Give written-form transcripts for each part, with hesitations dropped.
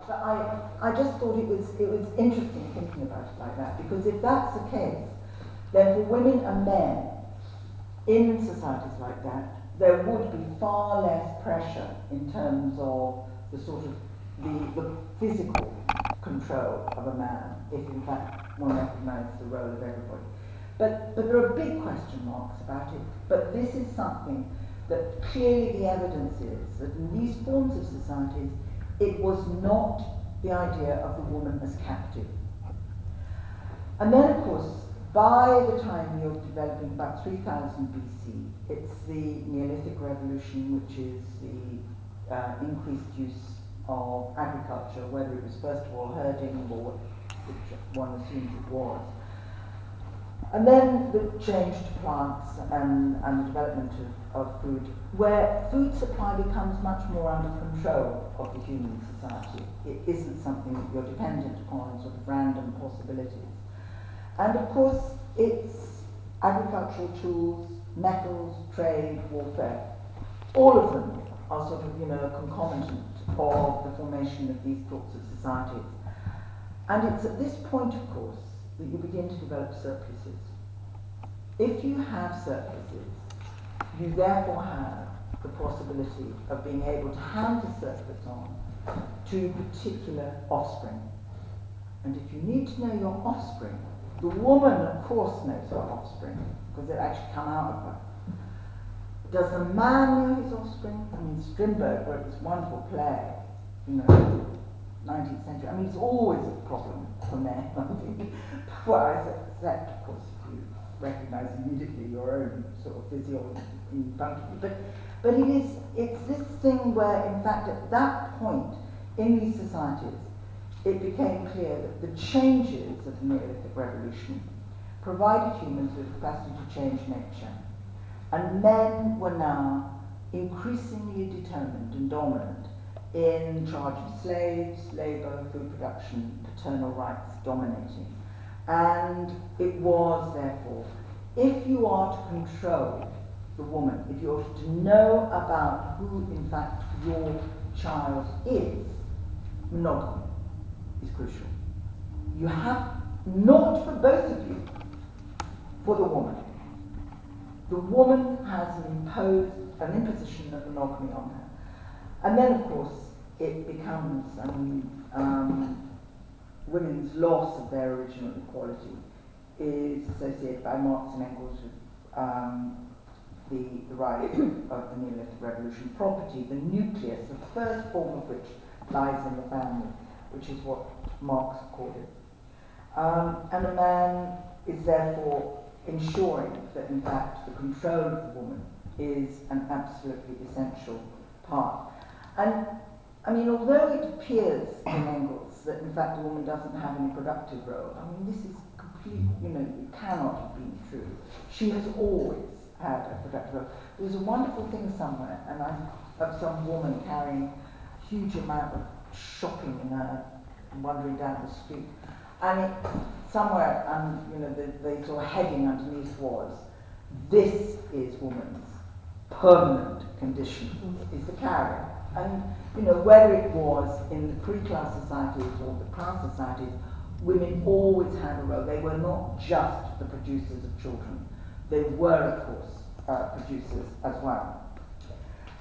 But I just thought it was interesting thinking about it like that, because if that's the case, then for women and men in societies like that, there would be far less pressure in terms of the sort of the physical control of a man, if in fact one recognised the role of everybody. But there are big question marks about it. But this is something that clearly the evidence is that in these forms of societies, it was not the idea of the woman as captive. And then, of course, by the time you're developing about 3000 BC, it's the Neolithic Revolution, which is the increased use of agriculture, whether it was first of all herding, or which one assumes it was. And then the change to plants and the development of food, where food supply becomes much more under control of the human society. It isn't something that you're dependent upon, sort of random possibilities. And of course, it's agricultural tools, metals, trade, warfare. All of them are sort of, a concomitant of the formation of these sorts of societies. And it's at this point, of course, that you begin to develop surpluses. If you have surpluses, you therefore have the possibility of being able to hand the surplus on to particular offspring. And if you need to know your offspring, the woman, of course, knows her offspring, because they actually come out of her. Does the man know his offspring? I mean, Strindberg wrote this wonderful play, 19th century. I mean, it's always a problem for men, I think. Whereas, except, of course, if you recognise immediately your own sort of physiology in front of you. But it's this thing where, in fact, at that point in these societies, it became clear that the changes of the Neolithic Revolution provided humans with the capacity to change nature. And men were now increasingly determined and dominant in charge of slaves, labour, food production, paternal rights dominating. And it was, therefore, if you are to control the woman, if you are to know about who, in fact, your child is, monogamy is crucial. You have, not for both of you, for the woman. The woman has an imposition of monogamy on her. And then, of course, it becomes, women's loss of their original equality is associated by Marx and Engels with the rise of the Neolithic Revolution. Property, the nucleus, the first form of which lies in the family, which is what Marx called it. And a man is therefore ensuring that, in fact, the control of the woman is an absolutely essential part. And, I mean, although it appears in Engels that, in fact, the woman doesn't have any productive role, I mean, this is complete, it cannot have been true. She has always had a productive role. There was a wonderful thing somewhere, of some woman carrying a huge amount of shopping in her, wandering down the street. And somewhere, the sort of heading underneath was, "This is woman's permanent condition," is the carrying. And, whether it was in the pre-class societies or the class societies, women always had a role. They were not just the producers of children. They were, of course, producers as well.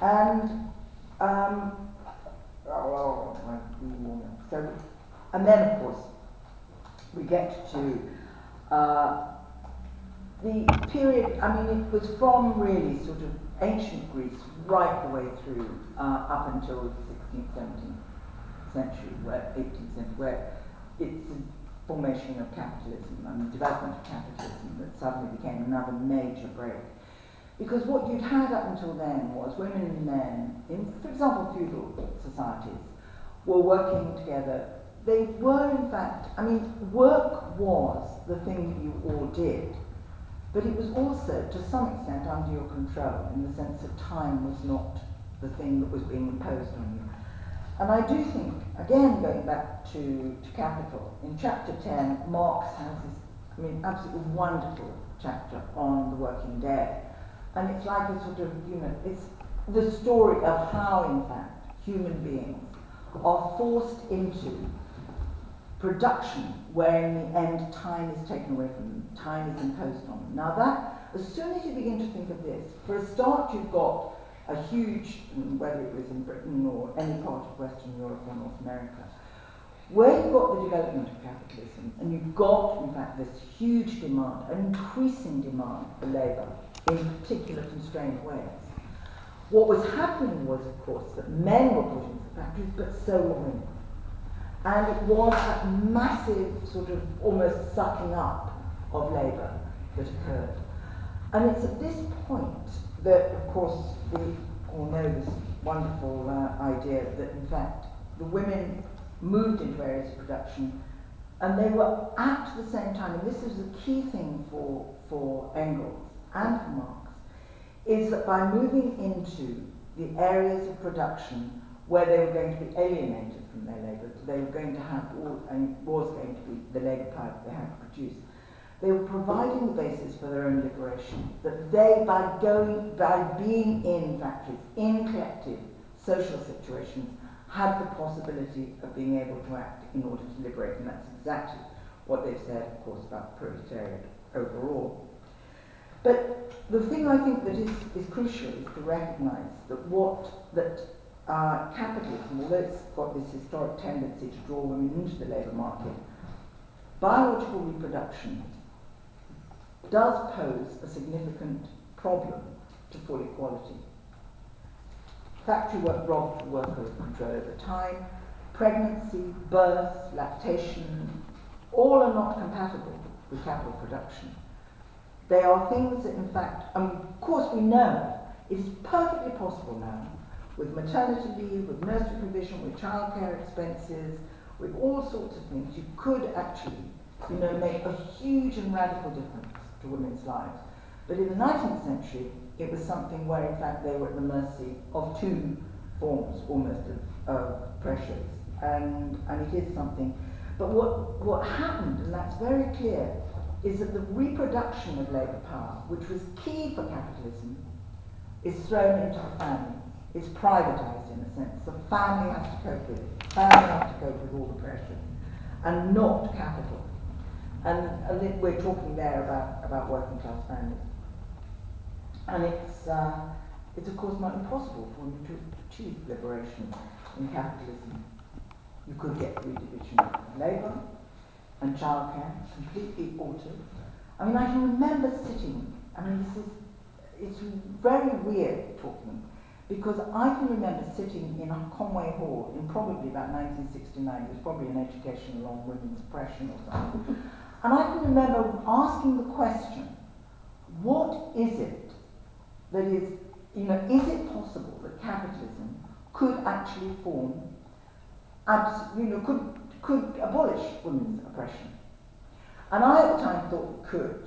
And, and then, of course, we get to the period, it was from really sort of ancient Greece right the way through up until the 16th, 17th century, 18th century, where it's the formation of capitalism and the development of capitalism that suddenly became another major break. Because what you'd had up until then was women and men, in, for example, feudal societies, were working together. They were, in fact, work was the thing that you all did, but it was also, to some extent, under your control, in the sense that time was not the thing that was being imposed on you. And I do think, again, going back to Capital, in chapter 10, Marx has this, absolutely wonderful chapter on the working day. And it's like a sort of, it's the story of how, in fact, human beings are forced into production where in the end time is taken away from them, time is imposed on them. Now that, as soon as you begin to think of this, for a start you've got a huge, whether it was in Britain or any part of Western Europe or North America, where you've got the development of capitalism, and you've got, in fact, this huge demand, an increasing demand for labour in particular constrained ways. What was happening was, of course, that men were put into the factories, but so were women. And it was that massive sort of almost sucking up of labour that occurred. And it's at this point that, of course, we all know this wonderful idea that, in fact, the women moved into areas of production, and they were at the same time, and this is the key thing for Engels and for Marx, is that by moving into the areas of production where they were going to be alienated from their labour, they were going to have all, and was going to be the labour power that they had to produce, they were providing the basis for their own liberation, that they, by being in factories, in collective social situations, had the possibility of being able to act in order to liberate, and that's exactly what they've said, of course, about the proletariat overall. But the thing I think that is crucial is to recognise that capitalism, although it's got this historic tendency to draw women into the labour market, biological reproduction does pose a significant problem to full equality. Factory work robs the worker of control over time. Pregnancy, birth, lactation, all are not compatible with capital production. They are things that, in fact, of course we know it is perfectly possible now, with maternity leave, with nursery provision, with childcare expenses, with all sorts of things, you could actually, make a huge and radical difference to women's lives. But in the 19th century, it was something where, in fact, they were at the mercy of two forms, almost, of pressures. And it is something. But what happened, and that's very clear, is that the reproduction of labour power, which was key for capitalism, is thrown into the family. It's privatised in a sense. The family has to cope with it. The family has to cope with all the pressures, and not capital. And we're talking there about working class families. And it's of course not impossible for women to achieve liberation in capitalism. You could get redivision of labour and childcare completely altered. I mean, I can remember sitting, it's very weird talking, because I can remember sitting in a Conway Hall in probably about 1969, it was probably an education along women's oppression or something, and I can remember asking the question, what is it that is, is it possible that capitalism could actually form, could abolish women's oppression? And I at the time thought it could.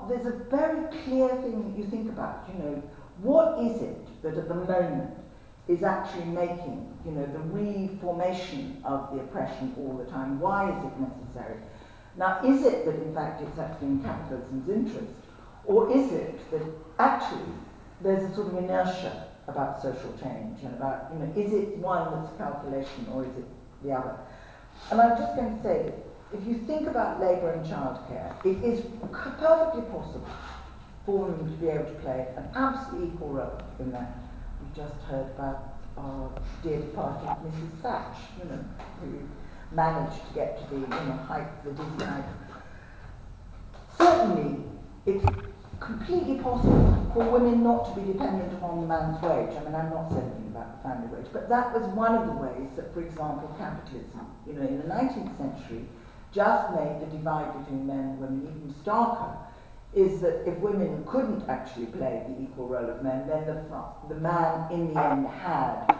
There's a very clear thing that you think about. What is it that at the moment is actually making, the reformation of the oppression all the time? Why is it necessary? Now, is it that in fact it's actually in capitalism's interest, or is it that actually there's a sort of inertia about social change and about, is it one that's calculation or is it the other? And I'm just going to say that if you think about labour and childcare, it is perfectly possible for women to be able to play an absolutely equal role in that. We've just heard about our dear departed Mrs. Thatch, who managed to get to the height, the dizzy height. Certainly, it's completely possible for women not to be dependent upon the man's wage. I'm not saying anything about the family wage, but that was one of the ways that, for example, capitalism, in the 19th century, just made the divide between men and women even starker, is that if women couldn't actually play the equal role of men, then the man in the end had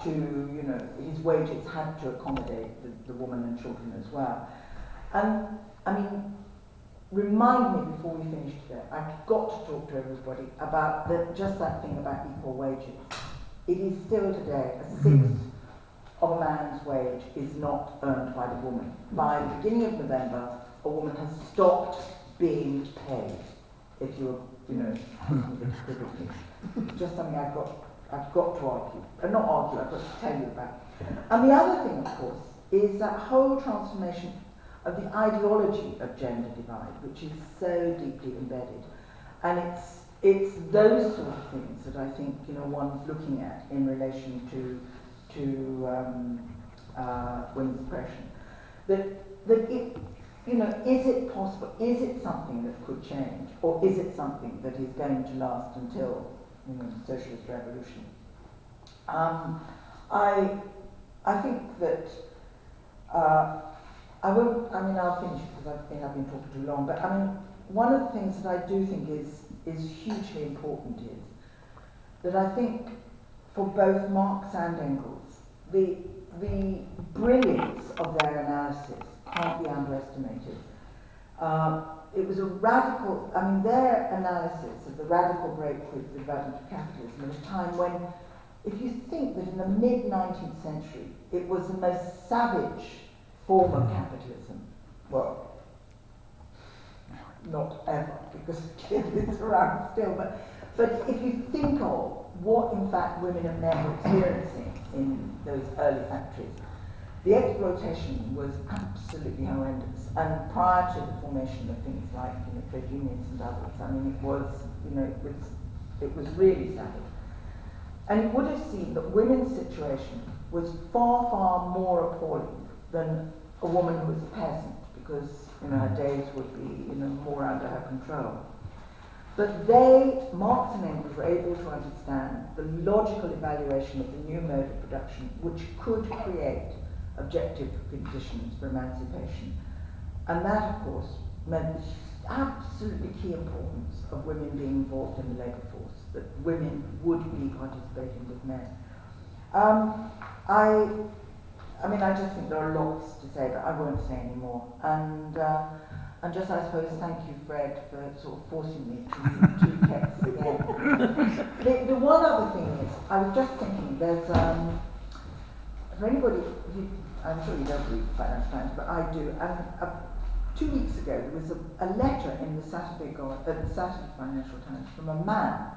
to, his wages had to accommodate the woman and children as well. And, remind me before we finish today, I've got to talk to everybody about just that thing about equal wages. It is still today a sixth of a man's wage is not earned by the woman. By the beginning of November, a woman has stopped being paid. If you're, just something I've got I've got to argue, not argue, I've got to tell you about. And the other thing, of course, is that whole transformation of the ideology of gender divide, which is so deeply embedded. And it's those sort of things that I think, you know, one's looking at in relation to women's oppression. That it, you know, is it possible? Is it something that could change, or is it something that is going to last until, you know, the socialist revolution? I think that I won't. I mean, I'll finish because I think I've been talking too long. But I mean, one of the things that I do think is hugely important is that I think for both Marx and Engels, the brilliance of their analysis can't be underestimated. It was a radical, I mean, their analysis of the radical break with the development of capitalism at a time when, if you think that in the mid-19th century, it was the most savage form of capitalism. Well, not ever, because it's around still, but if you think of what, in fact, women and men were experiencing in those early factories, the exploitation was absolutely horrendous. And prior to the formation of things like, you know, trade unions and others, I mean, it was, you know, it was really savage. And you would have seen that women's situation was far, far more appalling than a woman who was a peasant, because, you know, her days would be, you know, more under her control. But they, Marx and Engels, were able to understand the logical evaluation of the new mode of production, which could create objective conditions for emancipation. And that, of course, meant the absolutely key importance of women being involved in the labour force, that women would be participating with men. I mean, I just think there are lots to say, but I won't say any more. And just, I suppose, thank you, Fred, for sort of forcing me to two texts again. The one other thing is, I was just thinking, there's, for anybody, I'm sure you don't read the Financial Times, but I do, and 2 weeks ago there was a letter in the Saturday Financial Times from a man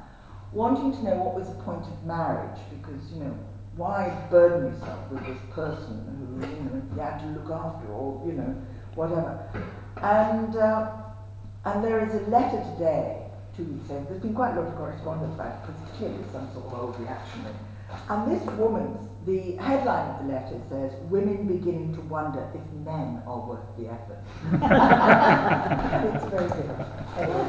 wanting to know what was the point of marriage, because, you know, why burden yourself with this person who, you know, you had to look after, or, you know, whatever. And there is a letter today, 2 weeks ago. There's been quite a lot of correspondence about it, because it's clearly some sort of old reactionary. And this woman's, the headline of the letter says, "Women beginning to wonder if men are worth the effort." It's very good. Anyway.